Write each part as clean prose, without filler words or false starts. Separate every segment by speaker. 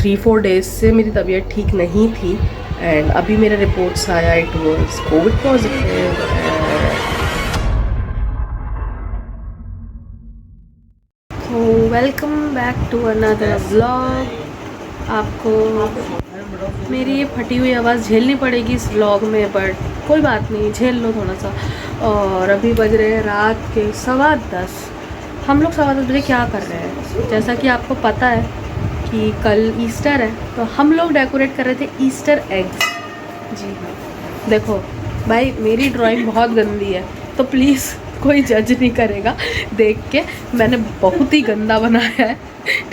Speaker 1: 3-4 days से मेरी तबीयत ठीक नहीं थी एंड अभी मेरा रिपोर्ट्स आया, इट वाज कोविड पॉजिटिव। तो welcome back to another vlog. आपको मेरी ये फटी हुई आवाज़ झेलनी पड़ेगी इस व्लॉग में, बट कोई बात नहीं, झेल लो थोड़ा सा। और अभी बज रहे हैं रात के 10:15। हम लोग 10:15 बजे क्या कर रहे हैं, जैसा कि आपको पता है कि कल ईस्टर है, तो हम लोग डेकोरेट कर रहे थे ईस्टर एग्स। जी हाँ, देखो भाई मेरी ड्राइंग बहुत गंदी है, तो प्लीज़ कोई जज नहीं करेगा देख के। मैंने बहुत ही गंदा बनाया है,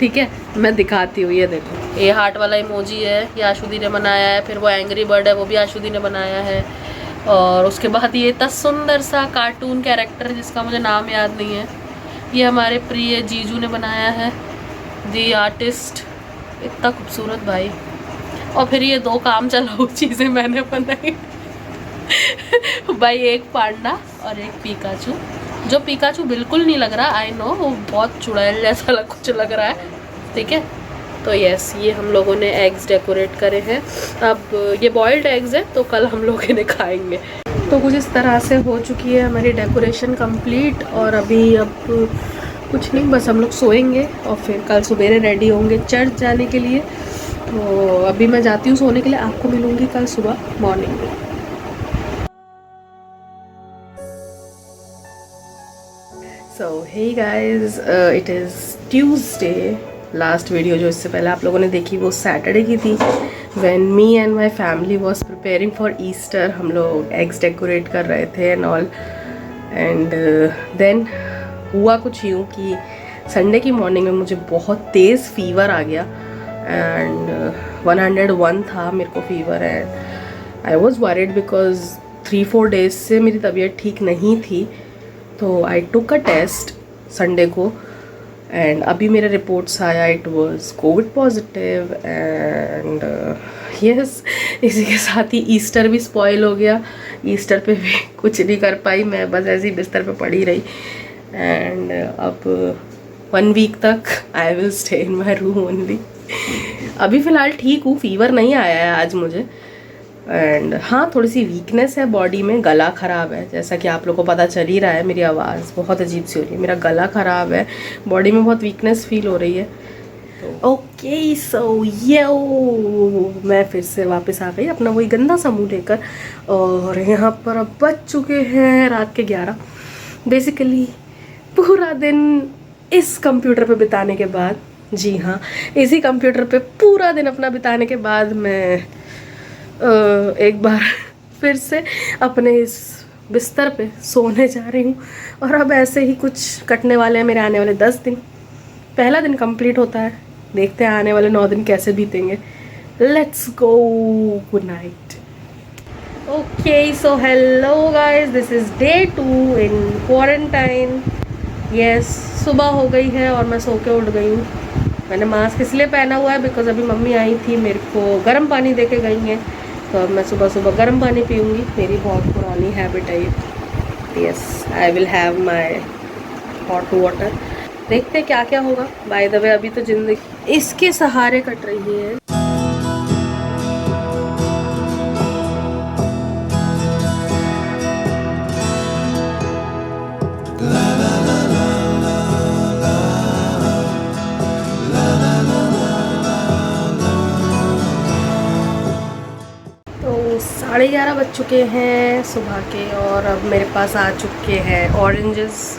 Speaker 1: ठीक है। मैं दिखाती हूँ, ये देखो, ये हार्ट वाला इमोजी है, ये आशुदी ने बनाया है। फिर वो एंग्री बर्ड है, वो भी आशुदी ने बनाया है। और उसके बाद ये इतना सुंदर सा कार्टून कैरेक्टर जिसका मुझे नाम याद नहीं है, ये हमारे प्रिय जीजू ने बनाया है, दी आर्टिस्ट। इतना खूबसूरत भाई। और फिर ये 2 काम चलाऊ चीज़ें मैंने बनाई भाई, एक पांडा और एक पिकाचू। जो पिकाचू बिल्कुल नहीं लग रहा, आई नो, वो बहुत चुड़ैल जैसा कुछ लग रहा है, ठीक है। तो यस, ये हम लोगों ने एग्स डेकोरेट करे हैं। अब ये बॉइल्ड एग्स है, तो कल हम लोग इन्हें खाएंगे। तो कुछ इस तरह से हो चुकी है हमारी डेकोरेशन कंप्लीट। और अभी अब कुछ नहीं, बस हम लोग सोएंगे और फिर कल सवेरे रेडी होंगे चर्च जाने के लिए। तो अभी मैं जाती हूँ सोने के लिए, आपको मिलूँगी कल सुबह मॉर्निंग में। So hey guys, it is Tuesday. Last video जो इससे पहले आप लोगों ने देखी वो सैटरडे की थी, when me and my family was preparing for Easter. हम लोग एग्स डेकोरेट कर रहे थे एंड ऑल, एंड देन हुआ कुछ यूँ कि संडे की मॉर्निंग में मुझे बहुत तेज़ फीवर आ गया एंड 101 था मेरे को fever. And I was worried because 3-4 days से मेरी तबीयत ठीक नहीं थी। तो आई टुक अ टेस्ट संडे को एंड अभी मेरा रिपोर्ट्स आया, it was covid positive. And yes, इसी के साथ ही ईस्टर भी स्पॉइल हो गया। ईस्टर पे भी कुछ नहीं कर पाई मैं, बस ऐसे ही बिस्तर पे पड़ी रही। एंड अब 1 वीक तक I will stay in my room only. अभी फ़िलहाल ठीक हूँ, फीवर नहीं आया है आज मुझे। एंड हाँ, थोड़ी सी वीकनेस है बॉडी में, गला ख़राब है, जैसा कि आप लोगों को पता चल ही रहा है। मेरी आवाज़ बहुत अजीब सी हो रही है, मेरा गला ख़राब है, बॉडी में बहुत वीकनेस फील हो रही है। ओके, सो ये मैं फिर से वापस आ गई अपना वही गंदा सा मुँह लेकर। और यहाँ पर अब बज चुके हैं रात के 11। बेसिकली पूरा दिन इस कंप्यूटर पे बिताने के बाद, जी हाँ, इसी कंप्यूटर पे पूरा दिन अपना बिताने के बाद मैं एक बार फिर से अपने इस बिस्तर पे सोने जा रही हूँ। और अब ऐसे ही कुछ कटने वाले हैं मेरे आने वाले 10 दिन। पहला दिन कंप्लीट होता है, देखते हैं आने वाले 9 दिन कैसे बीतेंगे। Let's go, good night. Okay, so hello guys, this is day 2 in quarantine. Yes, सुबह हो गई है और मैं सो के उठ गई हूँ। मैंने मास्क इसलिए पहना हुआ है बिकॉज अभी मम्मी आई थी, मेरे को गर्म पानी दे के गई हैं, तो अब मैं सुबह सुबह गर्म पानी पीऊँगी। मेरी बहुत पुरानी हैबिट है ये। Yes, I will have my hot water. देखते हैं क्या क्या होगा। बाय द वे, अभी तो ज़िंदगी इसके सहारे कट रही है। तो 11:30 बज चुके हैं सुबह के और अब मेरे पास आ चुके हैं ऑरेंजेस।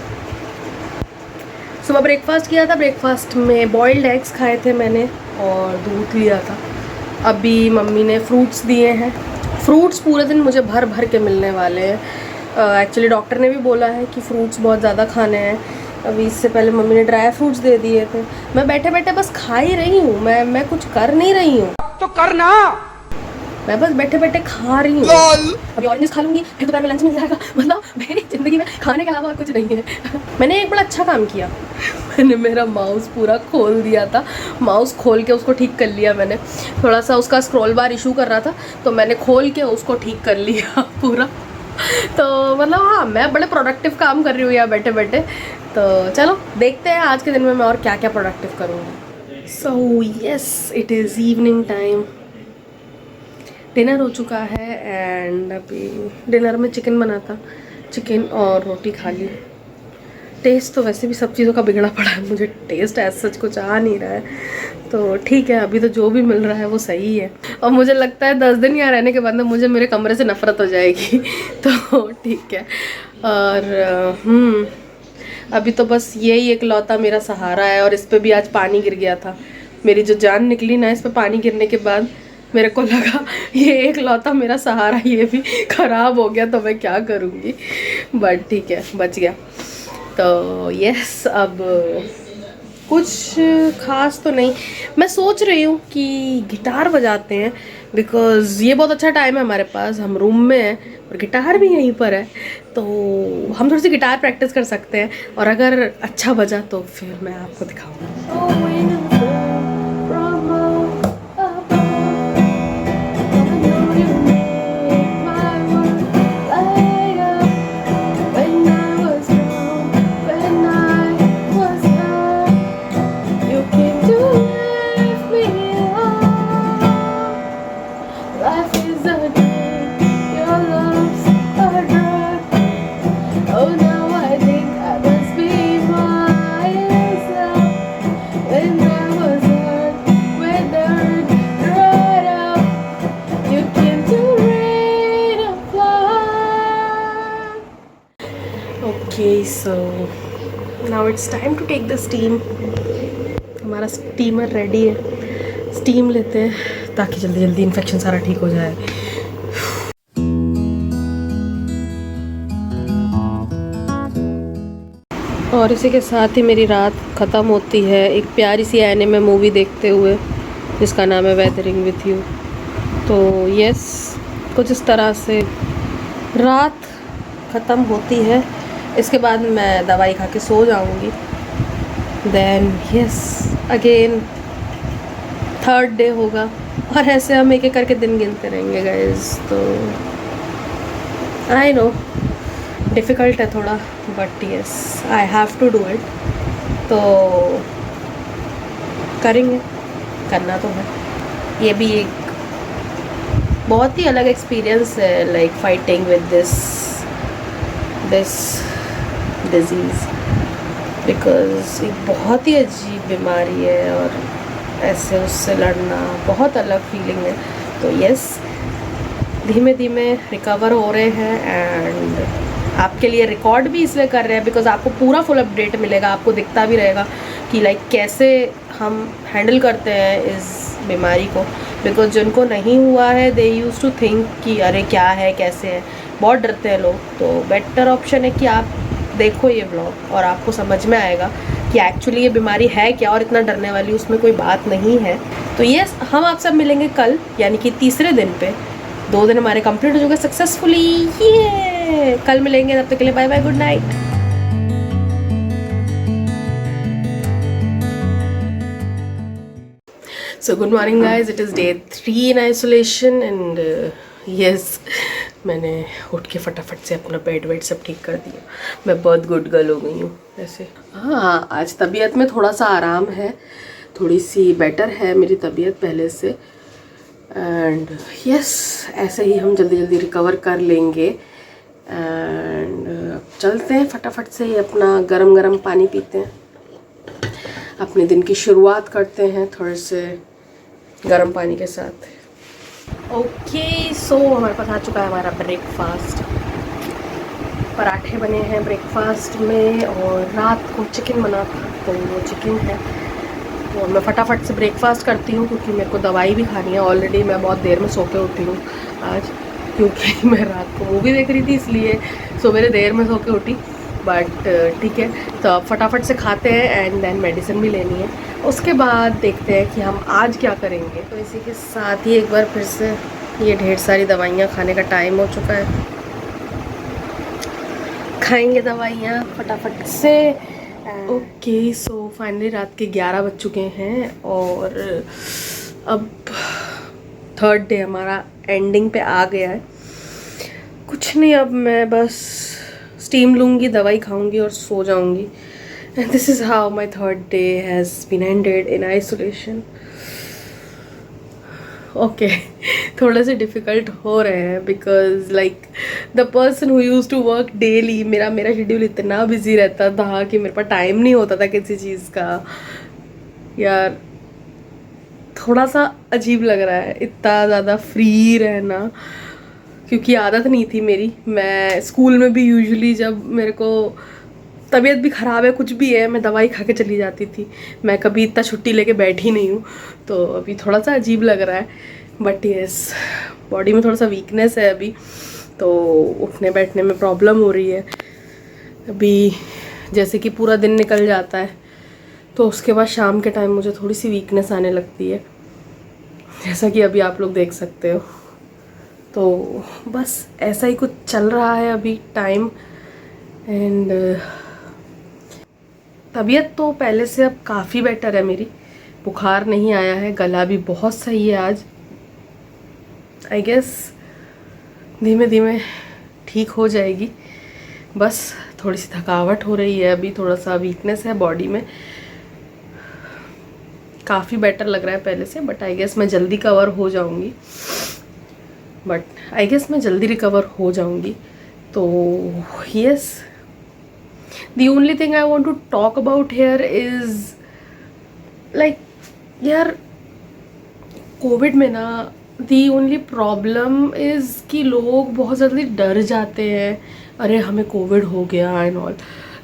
Speaker 1: सुबह ब्रेकफास्ट किया था, ब्रेकफास्ट में बॉइल्ड एग्स खाए थे मैंने और दूध लिया था। अभी मम्मी ने फ्रूट्स दिए हैं। फ्रूट्स पूरे दिन मुझे भर भर के मिलने वाले हैं। एक्चुअली डॉक्टर ने भी बोला है कि फ्रूट्स बहुत ज़्यादा खाने हैं। अभी इससे पहले मम्मी ने ड्राई फ्रूट्स दे दिए थे। मैं बैठे बैठे बस खा ही रही हूँ, मैं कुछ कर नहीं रही हूँ।
Speaker 2: तो करना,
Speaker 1: मैं बस बैठे बैठे खा रही हूँ। अभी ऑरेंज खा लूँगी, फिर दोपहर में लंच मिल जाएगा। मतलब मेरी ज़िंदगी में खाने के अलावा कुछ नहीं है। मैंने एक बड़ा अच्छा काम किया, मैंने मेरा माउस पूरा खोल दिया था। माउस खोल के उसको ठीक कर लिया मैंने। थोड़ा सा उसका स्क्रॉल बार इशू कर रहा था, तो मैंने खोल के उसको ठीक कर लिया पूरा। तो मतलब हाँ, मैं बड़े प्रोडक्टिव काम कर रही हूँ यहाँ बैठे बैठे। तो चलो देखते हैं आज के दिन में मैं और क्या क्या प्रोडक्टिव करूँगी। So yes, it is evening time. Dinner हो चुका है एंड अभी डिनर में चिकन बना था, चिकन और रोटी खा ली। टेस्ट तो वैसे भी सब चीज़ों का बिगड़ा पड़ा है, मुझे टेस्ट ऐसा सच कुछ आ नहीं रहा है, तो ठीक है, अभी तो जो भी मिल रहा है वो सही है। और मुझे लगता है 10 दिन यहाँ रहने के बाद ना मुझे मेरे कमरे से नफरत हो जाएगी तो ठीक है। और अभी तो बस यही एक लौता मेरा सहारा है, और इस पर भी आज पानी गिर गया था। मेरी जो जान निकली ना इस पर पानी गिरने के बाद, मेरे को लगा ये एक लौता मेरा सहारा ये भी ख़राब हो गया तो मैं क्या करूँगी, बट ठीक है, बच गया। तो यस, अब कुछ खास तो नहीं, मैं सोच रही हूँ कि गिटार बजाते हैं, बिकॉज़ ये बहुत अच्छा टाइम है हमारे पास, हम रूम में हैं और गिटार भी यहीं पर है, तो हम थोड़ी सी गिटार प्रैक्टिस कर सकते हैं, और अगर अच्छा बजा तो फिर मैं आपको दिखाऊंगी। Okay, so now it's time to take the steam. हमारा स्टीमर रेडी है, स्टीम लेते हैं ताकि जल्दी जल्दी इन्फेक्शन सारा ठीक हो जाए। और इसी के साथ ही मेरी रात ख़त्म होती है एक प्यारी सी एनिमे मूवी देखते हुए, जिसका नाम है वेदरिंग विथ यू। तो यस, कुछ इस तरह से रात ख़त्म होती है। इसके बाद मैं दवाई खा के सो जाऊंगी। Then yes, again third day होगा, और ऐसे हम एक एक करके दिन गिनते रहेंगे गाइस। तो आई नो डिफ़िकल्ट है थोड़ा, but yes I have to do it. तो करेंगे, करना तो है। ये भी एक बहुत ही अलग एक्सपीरियंस है, like fighting with this disease, because एक बहुत ही अजीब बीमारी है, और ऐसे उससे लड़ना बहुत अलग फीलिंग है। तो यस, धीमे धीमे रिकवर हो रहे हैं, एंड आपके लिए रिकॉर्ड भी इसलिए कर रहे हैं बिकॉज़ आपको पूरा फुल अपडेट मिलेगा, आपको दिखता भी रहेगा कि लाइक कैसे हम हैंडल करते हैं इस बीमारी को। बिकॉज़ जिनको नहीं हुआ है दे यूज़ टू थिंक कि अरे क्या है, कैसे है, बहुत डरते हैं लोग। तो बेटर ऑप्शन है कि आप देखो ये व्लॉग, और आपको समझ में आएगा कि एक्चुअली ये बीमारी है क्या, और इतना डरने वाली उसमें कोई बात नहीं है। तो यस, हम आप सब मिलेंगे कल, यानी कि तीसरे दिन पे। 2 दिन हमारे कंप्लीट हो चुके सक्सेसफुली, ये कल मिलेंगे, तब तक के लिए bye bye, good night. So good morning guys, it is day 3 in isolation and yes, मैंने उठ के फटाफट से अपना बेड वेड सब ठीक कर दिया। मैं बहुत गुड गर्ल हो गई हूँ ऐसे। हाँ, आज तबीयत में थोड़ा सा आराम है, थोड़ी सी बेटर है मेरी तबीयत पहले से, एंड यस ऐसे ही हम जल्दी जल्दी रिकवर कर लेंगे। एंड चलते हैं फटाफट से अपना गरम गरम पानी पीते हैं, अपने दिन की शुरुआत करते हैं थोड़े से गर्म पानी के साथ। ओके, सो हमारे पास आ चुका है हमारा ब्रेकफास्ट। पराठे बने हैं ब्रेकफास्ट में, और रात को चिकन बना था तो वो चिकन है। तो मैं फटाफट से ब्रेकफास्ट करती हूँ क्योंकि मेरे को दवाई भी खानी है। ऑलरेडी मैं बहुत देर में सो के उठी हूँ आज, क्योंकि मैं रात को मूवी देख रही थी, इसलिए सवेरे देर में सो के उठी। बट ठीक है, तो अब फटाफट से खाते हैं एंड देन मेडिसिन भी लेनी है। उसके बाद देखते हैं कि हम आज क्या करेंगे। तो इसी के साथ ही एक बार फिर से ये ढेर सारी दवाइयाँ खाने का टाइम हो चुका है, खाएंगे दवाइयाँ फटाफट से। ओके, सो फाइनली रात के 11 बज चुके हैं, और अब थर्ड डे हमारा एंडिंग पे आ गया है। कुछ नहीं, अब मैं बस स्टीम लूँगी, दवाई खाऊंगी और सो जाऊंगी, And this is how my third day has been ended in isolation. Okay थोड़े से डिफ़िकल्ट हो रहे हैं because like the person who used to work daily, मेरा शेड्यूल इतना बिजी रहता था कि मेरे पास टाइम नहीं होता था किसी चीज़ का. यार थोड़ा सा अजीब लग रहा है इतना ज़्यादा फ्री रहना, क्योंकि आदत नहीं थी मेरी. मैं स्कूल में भी यूजुअली जब मेरे को तबीयत भी ख़राब है कुछ भी है, मैं दवाई खा के चली जाती थी. मैं कभी इतना छुट्टी लेके बैठी नहीं हूँ, तो अभी थोड़ा सा अजीब लग रहा है. बट यस, बॉडी में थोड़ा सा वीकनेस है अभी, तो उठने बैठने में प्रॉब्लम हो रही है. अभी जैसे कि पूरा दिन निकल जाता है तो उसके बाद शाम के टाइम मुझे थोड़ी सी वीकनेस आने लगती है, जैसा कि अभी आप लोग देख सकते हो. तो बस ऐसा ही कुछ चल रहा है अभी टाइम. एंड तबीयत तो पहले से अब काफ़ी बेटर है मेरी. बुखार नहीं आया है, गला भी बहुत सही है आज. आई गेस धीमे धीमे ठीक हो जाएगी. बस थोड़ी सी थकावट हो रही है अभी, थोड़ा सा वीकनेस है बॉडी में. काफ़ी बेटर लग रहा है पहले से, बट आई गेस मैं जल्दी कवर हो जाऊंगी. तो yes, the only thing I want to talk about here is like यार कोविड में ना the only problem is कि लोग बहुत ज़्यादा डर जाते हैं. अरे हमें कोविड हो गया एंड ऑल.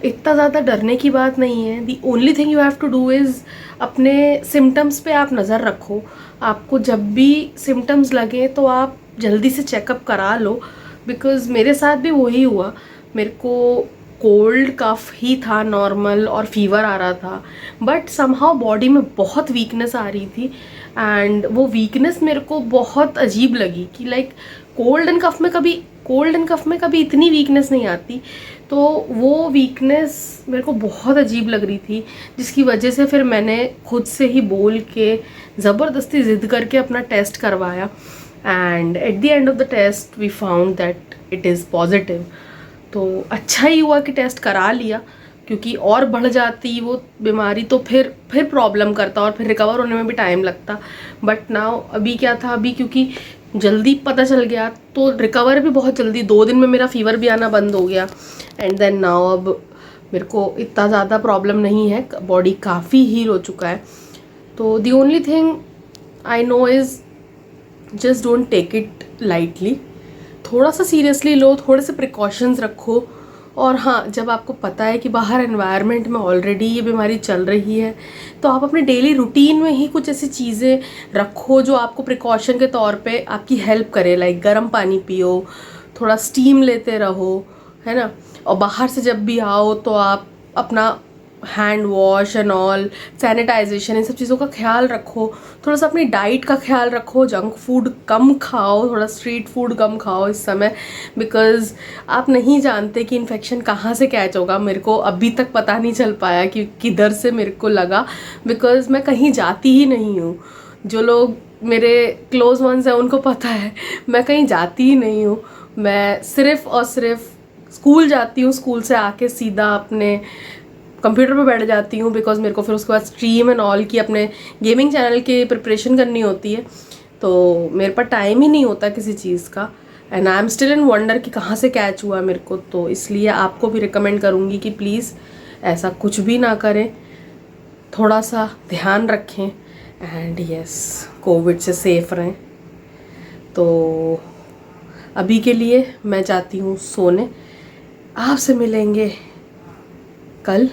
Speaker 1: इतना ज़्यादा डरने की बात नहीं है. the only thing you have to do is अपने सिम्टम्स पे आप नज़र रखो. आपको जब भी सिम्टम्स लगे तो आप जल्दी से चेकअप करा लो, बिकॉज़ मेरे साथ भी वही हुआ. मेरे को कोल्ड कफ ही था नॉर्मल और फीवर आ रहा था, बट समहाउ बॉडी में बहुत वीकनेस आ रही थी. एंड वो वीकनेस मेरे को बहुत अजीब लगी कि लाइक कोल्ड एंड कफ में कभी इतनी वीकनेस नहीं आती. तो वो वीकनेस मेरे को बहुत अजीब लग रही थी, जिसकी वजह से फिर मैंने खुद से ही बोल के ज़बरदस्ती ज़िद करके अपना टेस्ट करवाया. And at the end of the test we found that it is positive. तो अच्छा ही हुआ कि टेस्ट करा लिया, क्योंकि और बढ़ जाती वो बीमारी तो फिर प्रॉब्लम करता और फिर रिकवर होने में भी टाइम लगता. बट नाउ अभी क्या था, अभी क्योंकि जल्दी पता चल गया तो रिकवर भी बहुत जल्दी. 2 दिन में मेरा फीवर भी आना बंद हो गया. एंड देन नाउ अब मेरे को इतना ज़्यादा प्रॉब्लम नहीं है, बॉडी काफ़ी हील हो चुका है. तो the only thing I know is just don't take it lightly. थोड़ा सा सीरियसली लो, थोड़े से प्रिकॉशंस रखो. और हाँ, जब आपको पता है कि बाहर एनवायरनमेंट में ऑलरेडी ये बीमारी चल रही है, तो आप अपने डेली रूटीन में ही कुछ ऐसी चीज़ें रखो जो आपको प्रिकॉशन के तौर पे आपकी हेल्प करे. लाइक गर्म पानी पियो, थोड़ा स्टीम लेते रहो, है ना. और बाहर से जब भी आओ तो आप अपना hand wash and all, sanitisation, इन सब चीज़ों का ख्याल रखो. थोड़ा सा अपनी डाइट का ख्याल रखो. जंक फूड कम खाओ, थोड़ा स्ट्रीट फूड कम खाओ इस समय, बिकॉज़ आप नहीं जानते कि इन्फेक्शन कहाँ से कैच होगा. मेरे को अभी तक पता नहीं चल पाया कि किधर से मेरे को लगा, बिकॉज़ मैं कहीं जाती ही नहीं हूँ. जो लोग मेरे क्लोज वंस हैं उनको पता है, मैं कहीं जाती ही नहीं हूँ. मैं सिर्फ़ और सिर्फ स्कूल जाती हूँ, स्कूल से आके सीधा अपने कंप्यूटर पे बैठ जाती हूँ, बिकॉज मेरे को फिर उसके बाद स्ट्रीम एंड ऑल की अपने गेमिंग चैनल की प्रिपरेशन करनी होती है. तो मेरे पास टाइम ही नहीं होता किसी चीज़ का. And I am still in wonder कि कहाँ से कैच हुआ मेरे को. तो इसलिए आपको भी रिकमेंड करूँगी कि प्लीज़ ऐसा कुछ भी ना करें, थोड़ा सा ध्यान रखें. एंड यस, कोविड से सेफ रहें. तो अभी के लिए मैं जाती हूँ सोने. आपसे मिलेंगे कल.